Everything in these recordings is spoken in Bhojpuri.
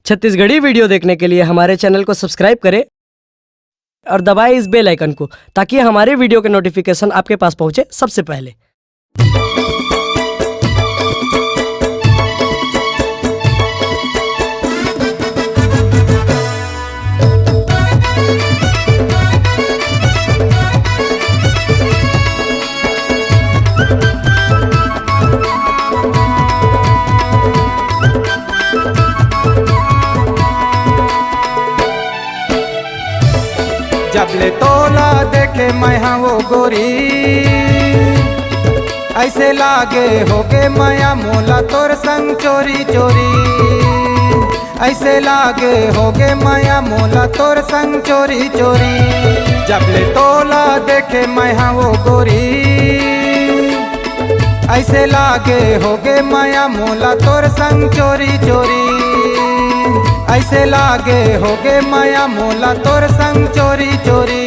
छत्तीसगढ़ी वीडियो देखने के लिए हमारे चैनल को सब्सक्राइब करें और दबाएं इस बेल आइकन को ताकि हमारे वीडियो के नोटिफिकेशन आपके पास पहुंचे सबसे पहले। जबले तोला देखे मैं वो गोरी, ऐसे लागे होके माया मोला तोर संग चोरी चोरी। ऐसे लागे होगे माया मोला तोर संग चोरी चोरी। जबले तोला देखे मैं वो गोरी, ऐसे लागे होगे माया मोला तोर संग चोरी चोरी। ऐसे लागे होगे माया मोला तोर संग चोरी चोरी।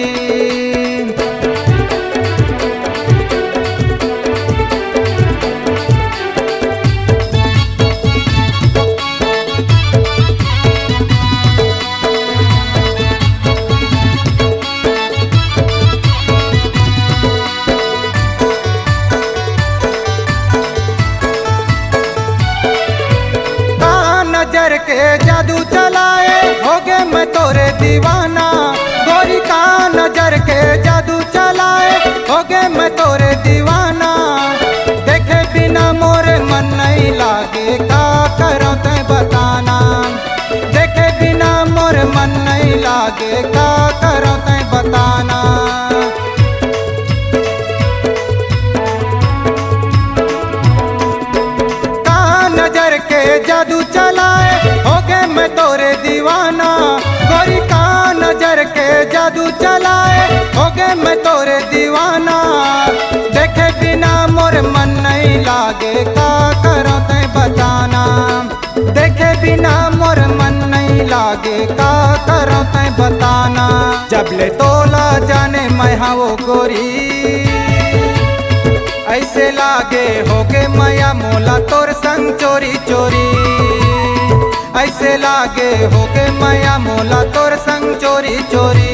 नजर के जादू चलाए होगे मैं तोरे दीवाना। गोरी का नजर के जादू चलाए होगे मैं तोरे दीवाना। देखे बिना मोरे मन नहीं लागे, का करो ते बताना। देखे बिना मोरे मन नहीं लागे, का करो ते बताना। नजर के जादू चलाए होगे मैं तोरे दीवाना। गोरी का नजर के जादू चलाए होगे मैं तोरे दीवाना। देखे बिना मोर मन नहीं लागे, का करो ते बताना। देखे बिना मोर मन नहीं लागे, का करो ते बताना। जबले तोला जाने मैं वो गोरी, ऐसे लागे होगे माया मोला तोर संग चोरी चोरी। ऐसे लागे होगे माया मोला तोर संग चोरी चोरी।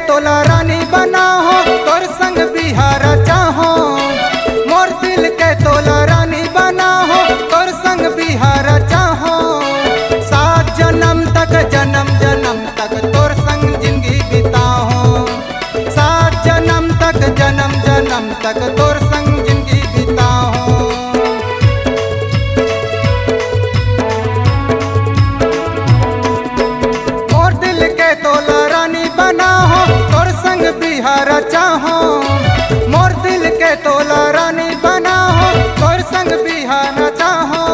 तोला रानी बना हो तोर संग बिहार चाहो। मोर दिल के तोला रानी बना हो तोर संग बिहार चाहो। 7 जन्म तक जन्म जन्म तक तोर संग जिंदगी बिताओ। 7 जन्म तक जन्म जन्म तक तोर संग जिंदगी बिताओ। मोर दिल के तोला रानी बना हो तोर संग बिहार चाहो। मोर दिल के तोला रानी बना हो तोर संग बिहार चाहो।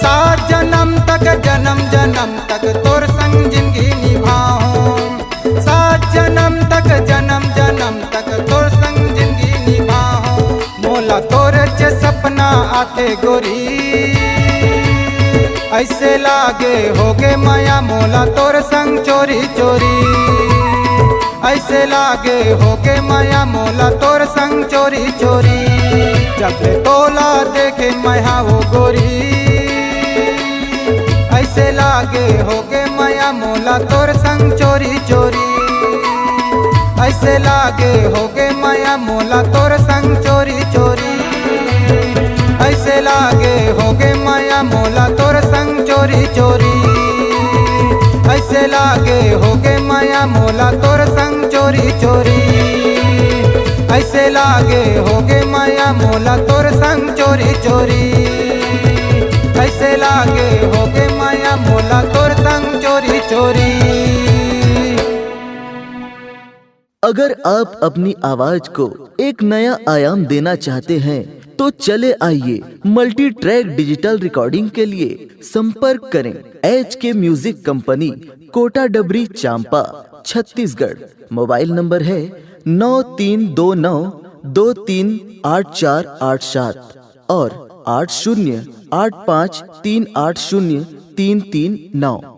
7 जन्म तक जन्म जन्म तक तोर संग जिंदगी निभाओ। 7 जन्म तक जन्म जन्म तक तोर संग जिंदगी निभाओ। मोला तोर चे सपना आते गोरी, ऐसे लागे होगे माया मोला तोर संग चोरी चोरी। ऐसे लागे होगे माया मोला तोर संग चोरी चोरी। जबले तोला देखे माया वो गोरी, ऐसे लागे होगे माया मोला तोर संग चोरी चोरी। ऐसे लागे होगे माया मोला तोर संग चोरी चोरी। ऐसे लागे होगे माया मोला तोर संग चोरी चोरी। ऐसे लागे होगे माया मोला तोर संग चोरी चोरी। ऐसे लागे होगे माया मोला तोर संग चोरी चोरी। ऐसे लागे होगे माया मोला तोर संग चोरी चोरी। अगर आप अपनी आवाज को एक नया आयाम देना चाहते हैं तो चले आइए मल्टी ट्रैक डिजिटल रिकॉर्डिंग के लिए संपर्क करें HK म्यूजिक कंपनी, कोटा डबरी, चांपा, छत्तीसगढ़। मोबाइल नंबर है 9329238487 और 8085380339।